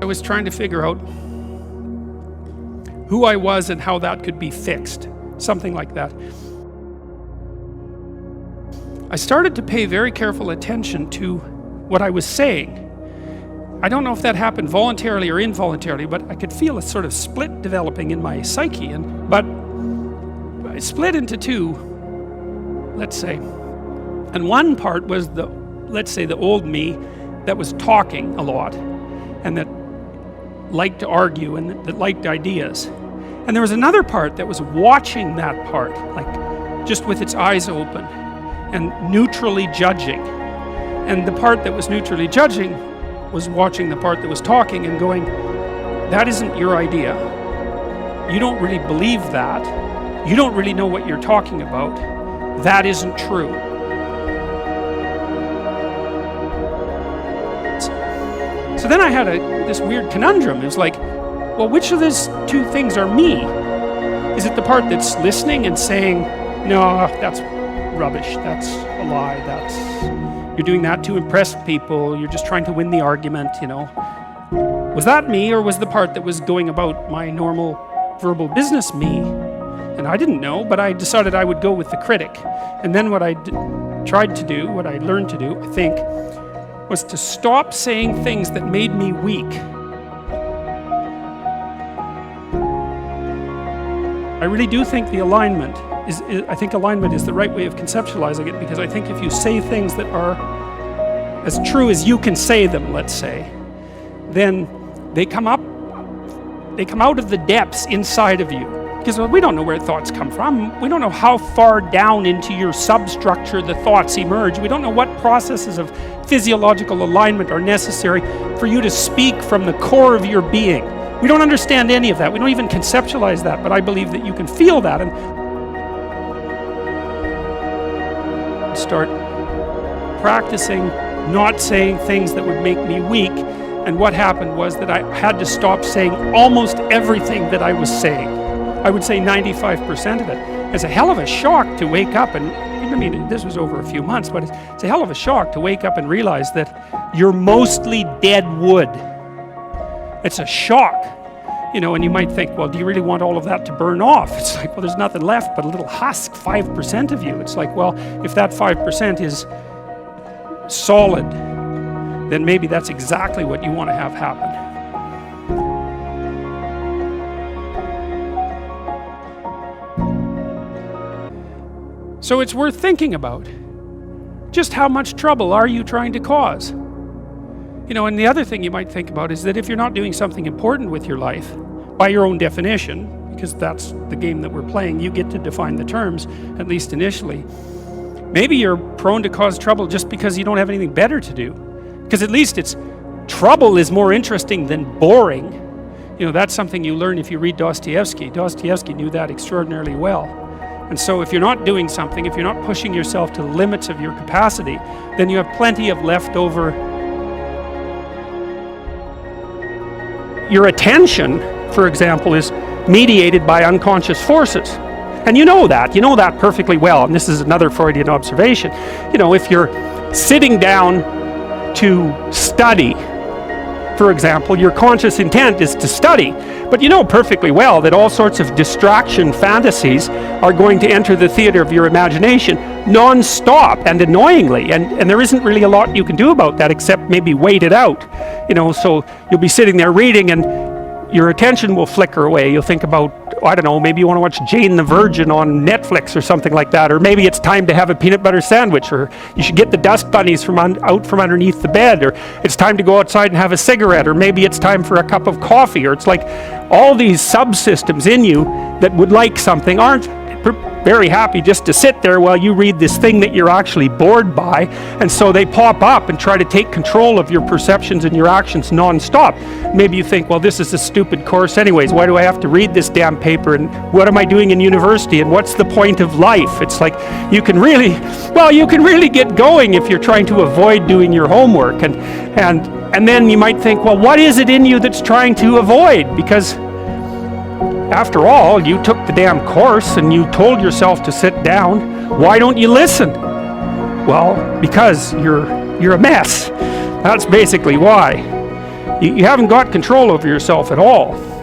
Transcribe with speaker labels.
Speaker 1: I was trying to figure out who I was and how that could be fixed, something like that. I started to pay very careful attention to what I was saying. I don't know if that happened voluntarily or involuntarily, but I could feel a sort of split developing in my psyche. But I split into two, let's say. And one part was let's say the old me that was talking a lot and that liked to argue and that liked ideas. And there was another part that was watching that part, like just with its eyes open and neutrally judging. And the part that was neutrally judging was watching the part that was talking and going, that isn't your idea. You don't really believe that. You don't really know what you're talking about. That isn't true. So then I had this weird conundrum. It was like, well, which of these two things are me? Is it the part that's listening and saying, no, that's rubbish, that's a lie, you're doing that to impress people, you're just trying to win the argument, you know. Was that me, or was the part that was going about my normal verbal business me? And I didn't know, but I decided I would go with the critic. And then what I tried to do, what I learned to do, I think, was to stop saying things that made me weak. I really do think the alignment I think alignment is the right way of conceptualizing it, because I think if you say things that are as true as you can say them, let's say, then they come out of the depths inside of you. Because we don't know where thoughts come from. We don't know how far down into your substructure the thoughts emerge. We don't know what processes of physiological alignment are necessary for you to speak from the core of your being. We don't understand any of that. We don't even conceptualize that, but I believe that you can feel that and start practicing not saying things that would make me weak. And what happened was that I had to stop saying almost everything that I was saying. I would say 95% of it. It's a hell of a shock to wake up, and I mean, this was over a few months, but it's a hell of a shock to wake up and realize that you're mostly dead wood. It's a shock, you know, and you might think, well, do you really want all of that to burn off? It's like, well, there's nothing left but a little husk, 5% of you. It's like, well, if that 5% is solid, then maybe that's exactly what you want to have happen. So it's worth thinking about. Just how much trouble are you trying to cause? You know, and the other thing you might think about is that if you're not doing something important with your life, by your own definition, because that's the game that we're playing, you get to define the terms, at least initially. Maybe you're prone to cause trouble just because you don't have anything better to do. Because at least trouble is more interesting than boring. You know, that's something you learn if you read Dostoevsky. Dostoevsky knew that extraordinarily well. And so if you're not doing something, if you're not pushing yourself to the limits of your capacity, then you have plenty of leftover. Your attention, for example, is mediated by unconscious forces. And you know that perfectly well. And this is another Freudian observation. You know, if you're sitting down to study, for example, your conscious intent is to study. But you know perfectly well that all sorts of distraction fantasies are going to enter the theater of your imagination non-stop and annoyingly. And there isn't really a lot you can do about that except maybe wait it out. You know, so you'll be sitting there reading and your attention will flicker away. You'll think about, I don't know, maybe you want to watch Jane the Virgin on Netflix or something like that, or maybe it's time to have a peanut butter sandwich, or you should get the dust bunnies out from underneath the bed, or it's time to go outside and have a cigarette, or maybe it's time for a cup of coffee, or it's like all these subsystems in you that would like something aren't very happy just to sit there while you read this thing that you're actually bored by, and so they pop up and try to take control of your perceptions and your actions non-stop. Maybe you think, well, this is a stupid course anyways, why do I have to read this damn paper, and what am I doing in university, and what's the point of life? It's like you can really get going if you're trying to avoid doing your homework, and then you might think, well, what is it in you that's trying to avoid? Because after all, you took the damn course and you told yourself to sit down. Why don't you listen? Well, because you're a mess. That's basically why. You haven't got control over yourself at all.